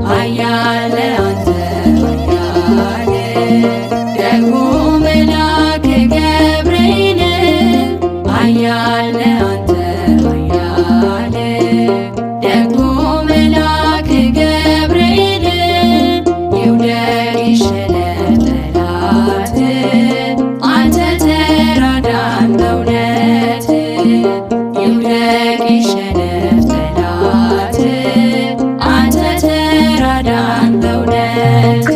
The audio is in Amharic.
ኃያል አንተ ኃያል ደግሞ መልአክ ገብርኤል ኃያል አንተ ኃያል ደግሞ መልአክ ገብርኤል ይውደቅ ይሸነፍ ጠላት አንተ ተራዳን በእውነት ይውደቅ ይሸነፍ ጠላት አንተ ተራዳን በእውነት